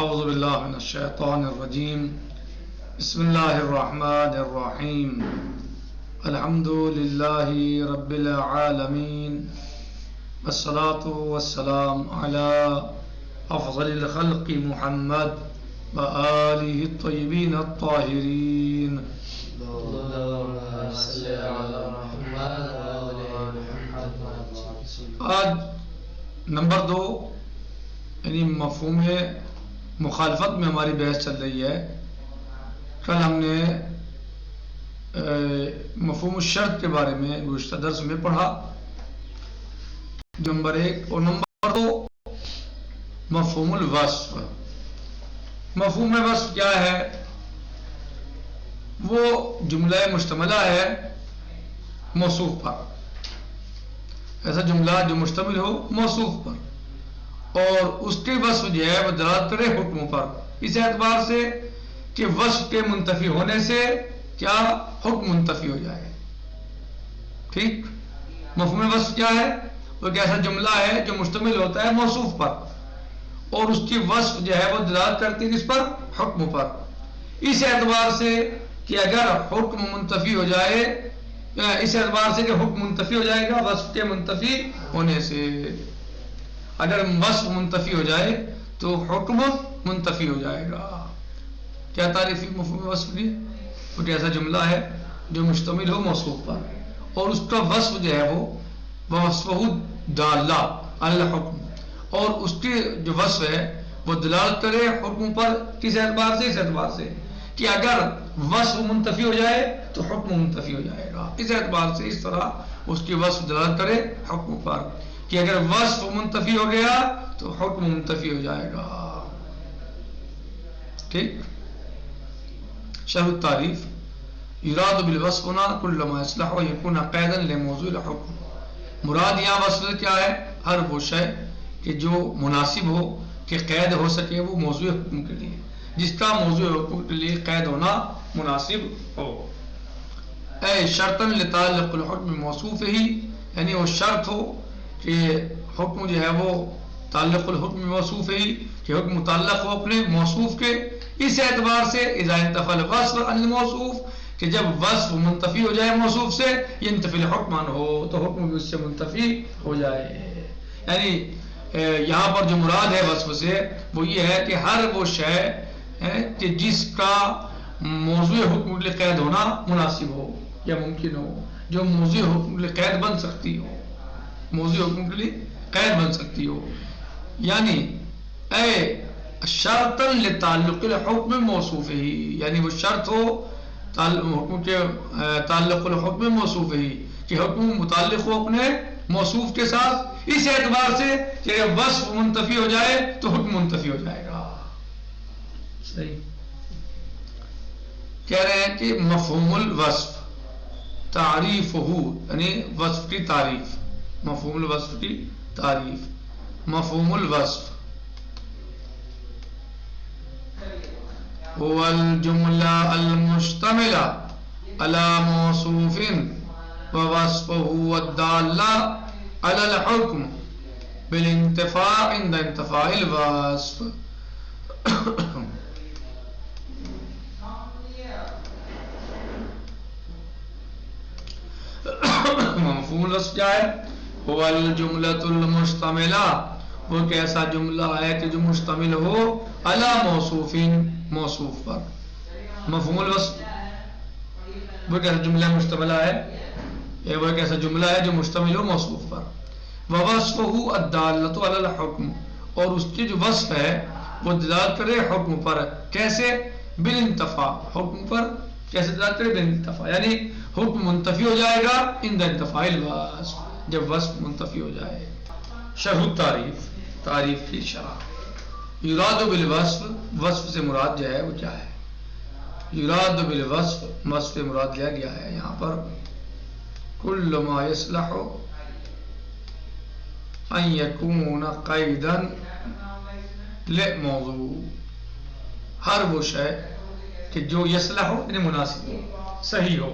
اعوذ باللہ من الشیطان الرجیم بسم اللہ الرحمن الرحیم الحمد للہ رب العالمین والصلاة والسلام علی افضل الخلق محمد وآلہ الطیبین الطاہرین. آج نمبر 2 یعنی مفہوم مخالفت میں ہماری بحث چل رہی ہے. کل ہم نے مفہوم الشرط کے بارے میں گزشتہ درس میں پڑھا. نمبر 1 اور نمبر 2 مفہوم الوصف. مفہوم وصف کیا ہے؟ وہ جملہ مشتملہ ہے موصوف پر. ایسا جملہ جو مشتمل ہو موصوف پر اور اس کے وصف جو ہے وہ دلالت کرے حکم پر، اس اعتبار سے کہ وصف کے منتفی ہونے سے کیا حکم منتفی ہو جائے. ٹھیک. مفہوم وصف کیا ہے؟ وہ ایک ایسا جملہ ہے جو مشتمل ہوتا ہے موصوف پر اور اس کی وصف جو ہے وہ دلالت کرتی ہے اس پر حکم پر، اس اعتبار سے کہ اگر حکم منتفی ہو جائے، اس اعتبار سے کہ حکم منتفی ہو جائے گا وصف کے منتفی ہونے سے. اگر وصف منتفی ہو جائے تو حکم منتفی ہو جائے گا. کیا تعریفی مفہوم وصف کی؟ وہ ایسا جملہ ہے جو مشتمل ہو موصوف پر اور اس کا وصف جو ہے وہ وصفہ دالہ علی الحکم، اور اس کی جو وصف ہے وہ دلالت کرے حکم پر. کس اعتبار سے؟ اس اعتبار سے کہ اگر وصف منتفی ہو جائے تو حکم منتفی ہو جائے گا. اس اعتبار سے اس طرح اس کی وصف دلالت کرے حکم پر کہ اگر وصف منتفی ہو گیا تو حکم منتفی ہو جائے گا. ٹھیک. شرح التعریف. یراد بالوصف هنا كل ما يصلح يكون قیدا لموضوع الحکم. مراد یہاں وصف کیا ہے؟ ہر وہ شے کہ جو مناسب ہو کہ قید ہو سکے وہ موضوع حکم کے لیے، جس کا موضوع حکم کے لیے قید ہونا مناسب ہو. اے شرطا لتعلق الحکم موصوف ہی، یعنی وہ شرط ہو کہ حکم جو ہے وہ تعلق الحکم موصوف ہی کہ حکم متعلق ہو اپنے موصوف کے. اس اعتبار سے اذا انتفى الوصف عن الموصوف کہ جب وصف منتفی ہو جائے موصوف سے، ينتفي الحكم عنه تو حکم بھی اس سے منتفی ہو جائے. یعنی یہاں پر جو مراد ہے وصف سے وہ یہ ہے کہ ہر وہ شے کہ جس کا موضوع حکم کے لیے قید ہونا مناسب ہو یا ممکن ہو، جو موضوع حکم کے لیے قید بن سکتی ہو، موضوع حکم کے لیے قید بن سکتی ہو. یعنی اے شرطا لتعلق الحکم موصوف ہی، یعنی وہ شرط ہو حکم کے تعلق الحکم موصوف ہی کہ حکم متعلق ہو اپنے موصوف کے ساتھ. اس اعتبار سے کہ وصف منتفی ہو جائے تو حکم منتفی ہو جائے گا. صحیح. کہہ رہے ہیں کہ مفہوم الوصف تعریف ہو، یعنی وصف کی تعریف. مفہوم الوصف کی تعریف. مفہوم الوصف هو الجملة المشتملة على موصوف ووصفه الدالة على الحكم بالانتفاء عند انتفاء الوصف. مفہوم الوصف کیا ہے؟ هو الجملة المشتملة، وہ ایک ایسا جملہ ہے کہ جو مشتمل ہو علی موصوف، موصوف پر. مفہوم الوصف وہ ایک ایسا جملہ مشتملہ ہے، وہ ایک ایسا جملہ ہے جو مشتمل ہو موصوف پر. ووصفہ الدالۃ علی الحکم، اور اس کی جو وصف ہے وہ دلالت کرے حکم پر. کیسے؟ بالانتفاء، حکم پر کیسے دلالت کرے؟ بالانتفاء، یعنی حکم منتفی ہو جائے گا عند انتفاء الوصف، جب وصف منتفی ہو جائے. شرح التعریف. تعریف کی شرح. یراد بالوصف، وصف سے مراد جو ہے وہ کیا ہے؟ یراد بالوصف، وصف سے مراد لیا گیا ہے یہاں پر کل ما یصلح ان یکون قیدا لموضوع. ہر وہ شے کہ جو یصلح ہو یعنی مناسب ہو، صحیح ہو.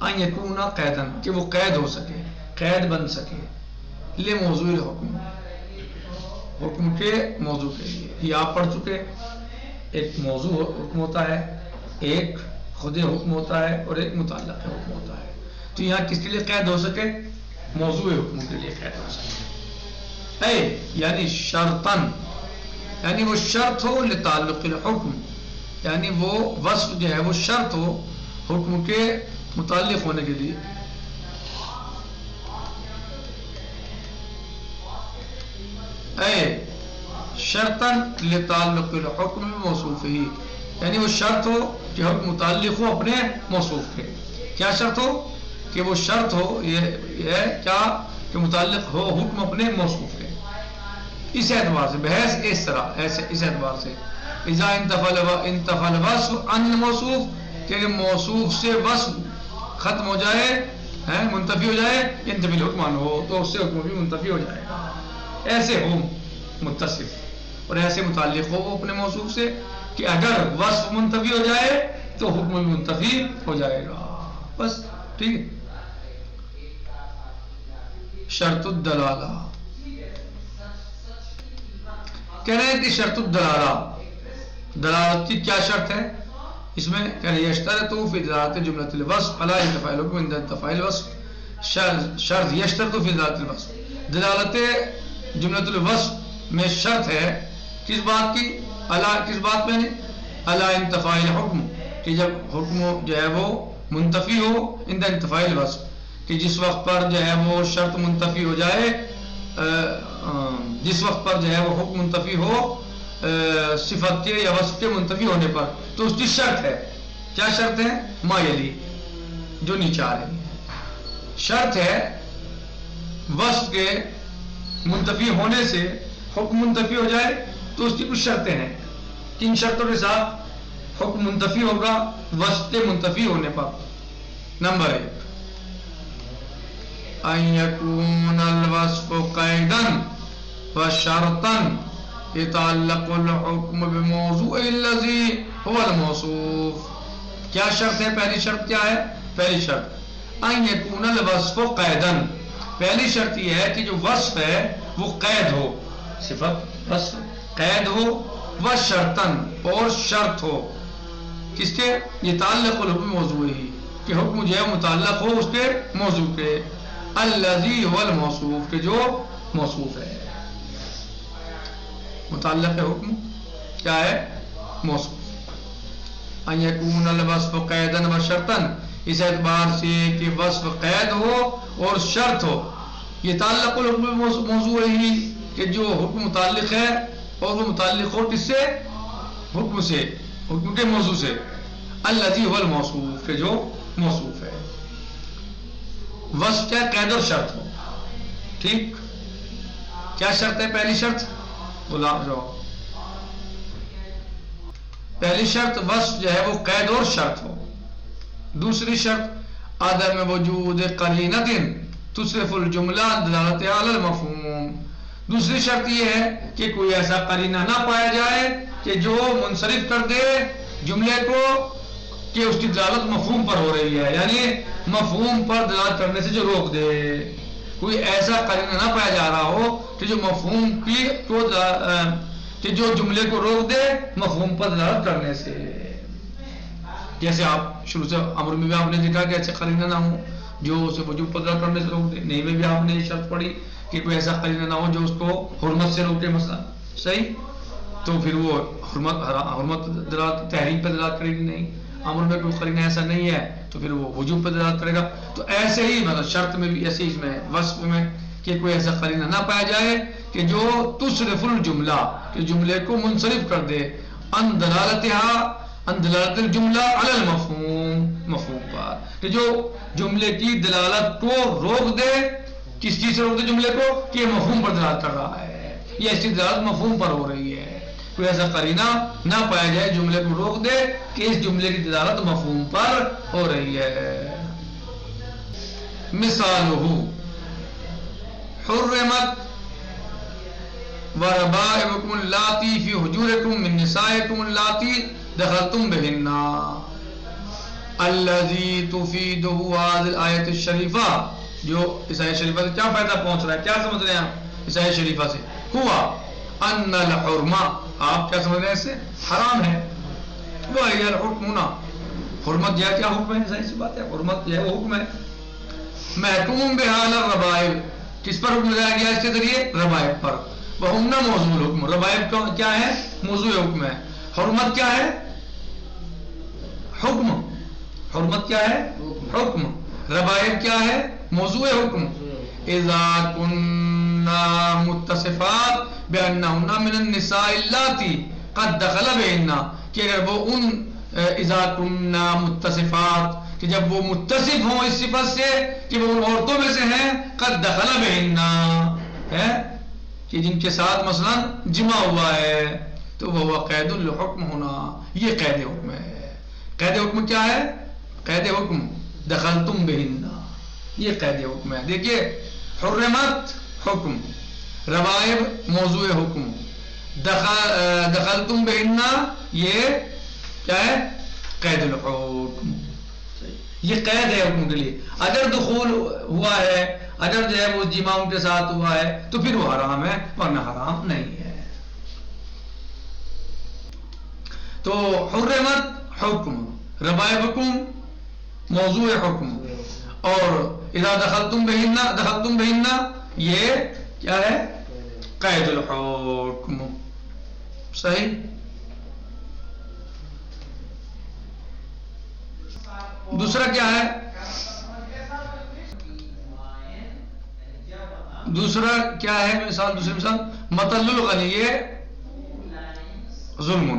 ان یکون قیدا کہ وہ قید ہو سکے، قید بن سکے. لموضوع الحکم، حکم کے موضوع کے لیے. یہ آپ پڑھ چکے. ایک موضوع حکم ہوتا ہے, ایک خود حکم ہوتا ہے, اور ایک متعلق حکم ہوتا ہے. تو یہاں کس کے لیے قید ہو سکے؟ موضوع حکم کے لیے قید ہو سکے. اے یعنی شرطن, یعنی وہ شرط ہو لتعلق الحکم, یعنی وہ وصف جو ہے وہ شرط ہو حکم کے متعلق ہونے کے لیے. اے شرطن لتعلق الحکم موصوف ہی, یعنی وہ شرط ہو کہ حکم متعلق ہو اپنے موصوف کے. کیا شرط ہو؟ کہ وہ شرط ہو یہ ہے کیا کہ متعلق ہو حکم اپنے موصوف کے. اس اعتبار سے بحث اس طرح ایسے اس اعتبار سے اذا انتفى الوصف عن الموصوف, کہ موصوف سے وصف ختم ہو جائے, منتفی ہو جائے, ينتفي الحكم عنه, تو اس سے حکم بھی منتفی ہو جائے گا. ایسے ہو متصف اور ایسے متعلق ہو وہ اپنے موصوف سے کہ اگر وصف منتفی ہو جائے تو حکم بھی منتفی ہو جائے گا. بس ٹھیک ہے. شرط الدلالہ کہہ رہے ہیں کہ شرط الدلالہ, دلالت کی کیا شرط ہے اس میں؟ کہہ رہے ہیں یشترط فی دلالت جملۃ الوصف علی انتفاء الحکم عند انتفاء الوصف. شرط یشترط فی دلالت الوصف, دلالت جملۃ الوصف میں شرط ہے کس بات کی؟ کس بات میں؟ علی انتفاء الحکم, کہ جب حکم جو ہے وہ منتفی ہو عند انتفاء الوصف, کہ جس وقت پر جو ہے وہ شرط منتفی ہو جائے, جس وقت پر جو ہے وہ حکم منتفی ہو صفت کے یا وصف کے منتفی ہونے پر, تو اس کی شرط ہے. کیا شرط ہے؟ ما یلی, جو نیچے آ رہی ہے. شرط ہے وصف کے منتفی ہونے سے حکم منتفی ہو جائے, تو اس کی کچھ شرطیں ہیں. کن شرطوں کے ساتھ حکم منتفی ہوگا وصف کے منتفی ہونے پر؟ نمبر 1 ان یکون الوصف قیدا وشرطا يتعلق الحكم بموضوع الذي هو الموصوف. کیا شرط ہے؟ پہلی شرط کیا ہے؟ پہلی شرط ان يكون الوصف قیدا, پہلی شرط یہ ہے کہ جو وصف ہے وہ قید ہو, صفت وصف قید ہو, وشرطا اور شرط ہو. کس کے؟ يتعلق الحكم بموضوع ہی, کہ حکم جو ہے متعلق ہو اس کے موضوع کے. الذي هو الموصوف, کہ جو موصوف ہے. متعلق حکم کیا ہے؟ موصوف. ان یکون الوصف قیدا و شرطا, اس اعتبار سے کہ وصف قید ہو اور شرط ہو. یہ تعلق الحکم موضوع ہی, کہ جو حکم متعلق ہے اور وہ متعلق ہو کس سے؟ حکم سے, حکم کے موضوع سے. الذی هو الموصوف, کہ جو موصوف ہے. وصف کیا؟ قید اور شرط ہو. ٹھیک, کیا شرط ہے؟ پہلی شرط غلام جو پہلی شرط وصف جو ہے وہ قید اور شرط ہو. دوسری شرط عدم وجود قرینۃ تصرف الجملہ دلالت علی المفہوم. دوسری شرط یہ ہے کہ کوئی ایسا قرینہ نہ پایا جائے کہ جو منصرف کر دے جملے کو کہ اس کی دلالت مفہوم پر ہو رہی ہے, یعنی مفہوم پر دلالت کرنے سے جو روک دے. کوئی ایسا قرینہ نہ پایا جا رہا ہو کہ جو مفہوم کی کہ جو جملے کو روک دے مفہوم پر دلالت کرنے سے. جیسے آپ شروع سے امر میں بھی آپ نے دیکھا کہ ایسے قرینہ نہ ہو جو اسے وجوب پر دلالت کرنے سے روک دے. نہیں میں بھی آپ نے یہ شرط پڑھی کہ کوئی ایسا قرینہ نہ ہو جو اس کو حرمت سے روکے مثلا. صحیح, تو پھر وہ حرمت دلالت تحریم پہ دلالت کرے گی نہیں. امر میں کوئی قرینہ ایسا نہیں ہے تو پھر وہ وجوب پہ دلالت کرے گا. تو ایسے ہی مطلب شرط میں بھی ایسے ہی اس میں وصف میں کہ کوئی ایسا قرینہ نہ پایا جائے کہ جو تصرف الجملہ, کہ جملے کو منصرف کر دے, ان دلالت الجملہ علی المفہوم, مفہوم پر, کہ جو جملے کی دلالت کو روک دے. کس چیز سے روک دے جملے کو؟ کہ یہ مفہوم پر دلالت کر رہا ہے, یہ ایسی دلالت مفہوم پر ہو رہی ہے. کوئی ایسا قرینہ نہ پایا جائے جملے کو روک دے کہ اس جملے کی دلالت مفہوم پر ہو رہی ہے. مثالہ حرمت وربائبکم اللاتی فی حجورکم من نسائکم اللاتی دخلتم بہن الذی تفیدہ هذه الآیت الشریفہ. جو اس آیت شریفہ سے کیا فائدہ پہنچ رہا ہے؟ کیا سمجھ رہے ہیں آپ اس آیت شریفہ سے؟ ہوا ان الحرمہ، آپ کیا سمجھ رہے ہیں؟ اسے حرام ہے. وہی الحکم نا، حرمت جو ہے کیا حکم ہے؟ صحیح سی بات ہے، حرمت جو ہے وہ حکم ہے. محکوم بحال الربائب، کس پر حکم لگایا گیا اس کے ذریعے؟ ربائب پر. وہم نہ موضوع الحکم، ربائب کیا ہے؟ موضوع حکم ہے. حرمت کیا ہے؟ حکم. حرمت کیا ہے؟ حکم. ربائب کیا ہے؟ موضوع حکم. اذا کننا متصفات بانہن من النساء اللاتی قد دخل بہن، کہ اگر وہ ان اذا کننا متصفات، کہ جب وہ متصف ہوں اس صفت سے کہ وہ ان عورتوں میں سے ہیں، قد دخل بہن ہے کہ جن کے ساتھ مثلا جمع ہوا ہے، تو وہ قید الحکم ہونا، یہ قید حکم ہے. قید حکم کیا ہے؟ قید حکم دخلتم بہن، یہ قید حکم ہے. دیکھیے حرمت حکم، ربائب موضوع حکم، دخلتم بہن یہ کیا ہے؟ قید الحکم. یہ قید ہے حکم کے لیے. اگر دخول ہوا ہے، اگر جو ہے وہ جمع ان کے ساتھ ہوا ہے تو پھر وہ حرام ہے، ورنہ حرام نہیں ہے. تو حرمت حکم، ربائب حکم، موضوع حکم، اور اذا دخلتم بہن یہ کیا ہے؟ قید الحکم. صحیح. دوسرا کیا ہے؟ دوسرا کیا ہے؟ مثال، دوسری مثال مطل الغنی، یہ ظلم.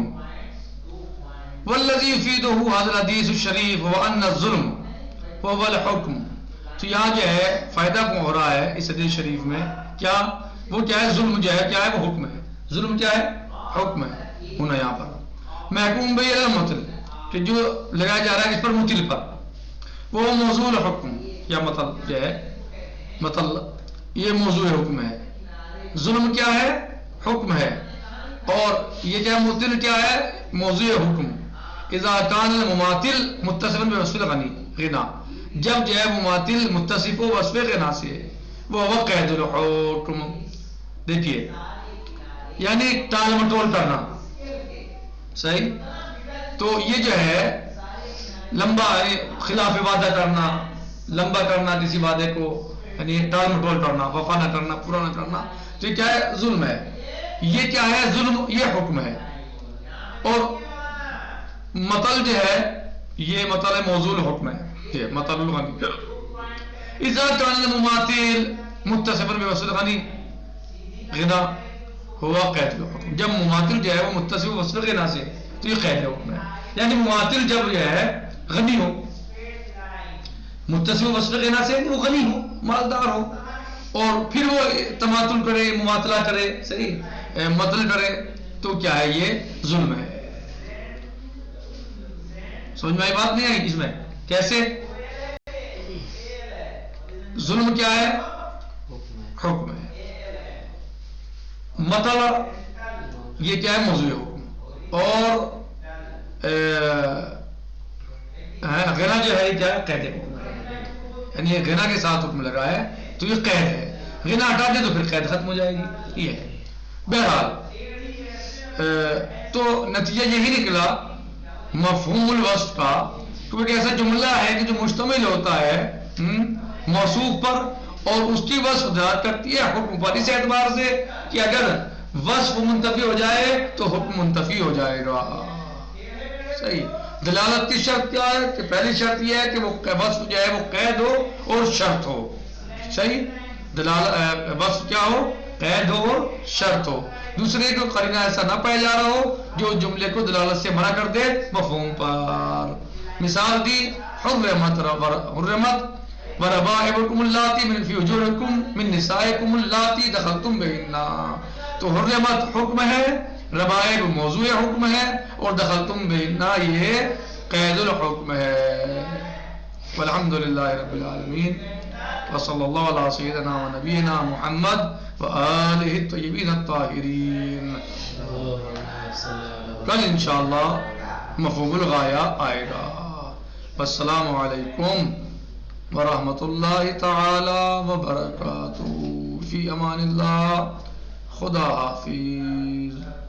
والذی یفیدہ هذا الحدیث الشریف وان الظلم وهو الحکم. تو یہاں جو ہے فائدہ کو ہو رہا ہے اس حدیث شریف میں، کیا وہ کیا ہے؟ ظلم جو ہے کیا ہے؟ وہ حکم ہے. ظلم کیا ہے؟ حکم ہے ہونا. یہاں پر محکوم بہ المثل، کہ جو لگایا جا رہا ہے اس پر مثل پر، وہ موضوع الحکم، یا مطلب جو ہے مطلب یہ موضوع حکم ہے. ظلم کیا ہے؟ حکم ہے. اور یہ کیا مثل کیا ہے؟ موضوع حکم. اذا کان المماثل متصفا بوصف الغنی غنا، جب جو ہے مماثل متصف و وصف غنا سے، وہ قید الحکم. دیکھیے یعنی ٹال مٹول کرنا. صحیح. تو یہ جو ہے لمبا خلاف وعدہ کرنا، لمبا کرنا کسی وعدے کو، یعنی ٹال مٹول کرنا، وفا نہ کرنا، پورا نہ کرنا، تو یہ کیا ہے؟ ظلم ہے. یہ کیا ہے؟ ظلم، یہ حکم ہے. اور مطل جو ہے یہ مطل موضوع حکم ہے، یہ مطل الغنی. اذا کان المماثل متصفا بوصف الغنی غنا ہوا قید الحکم. جب مماثل جو ہے وہ متصف وصف غنا سے، تو یہ قید حکم ہے. یعنی مماثل جب جو ہے غنی ہو، متصف وصف غنا سے وہ غنی ہو، مالدار ہو، اور پھر وہ تماثل کرے، مماثلہ کرے، صحیح مطل کرے، تو کیا ہے؟ یہ ظلم ہے. سمجھ میں آئی بات؟ نہیں آئی اس میں؟ کیسے ظلم کیا ہے؟ حکم ہے. مطل یہ کیا ہے؟ موضوع حکم. اور غنا جو ہے یہ کیا ہے؟ قید حکم ہے. یعنی غنا کے ساتھ حکم لگا ہے تو یہ قید ہے. غنا ہٹا دے تو پھر قید ختم ہو جائے گی. یہ ہے. بہرحال تو نتیجہ یہی نکلا مفہوم الوصف کا، کیونکہ ایسا جملہ ہے کہ جو مشتمل ہوتا ہے موصوف پر اور اس کی وصف دلالت کرتی ہے حکم پر، اس اعتبار سے کہ اگر وصف منتفی ہو جائے تو حکم منتفی ہو جائے گا. صحیح. دلالت کی شرط کیا ہے؟ کہ پہلی شرط یہ ہے کہ وہ وصف جو ہے وہ قید ہو اور شرط ہو. صحیح. وصف کیا ہو؟ قید ہو اور شرط ہو. دوسرے کو قرینہ ایسا نہ پایا جا رہا ہو جو جملے کو دلالت سے منع کر دے مفہوم پر. مثال دی حرمت وربائبکم اللاتی من فی حجورکم من نسائکم اللاتی دخلتم بہن. تو حرمت حکم ہے، ربائب موضوع حکم ہے، اور دخلتم بہن یہ قید الحکم ہے. والحمدللہ رب العالمین، وصلی اللہ علی سیدنا و نبینا محمد وآلہ الطیبین الطاہرین. کل انشاءاللہ مفہوم الغایہ آئے گا. والسلام علیکم ورحمۃ اللہ تعالی وبرکاتہ. فی امان اللہ. خدا حافظ.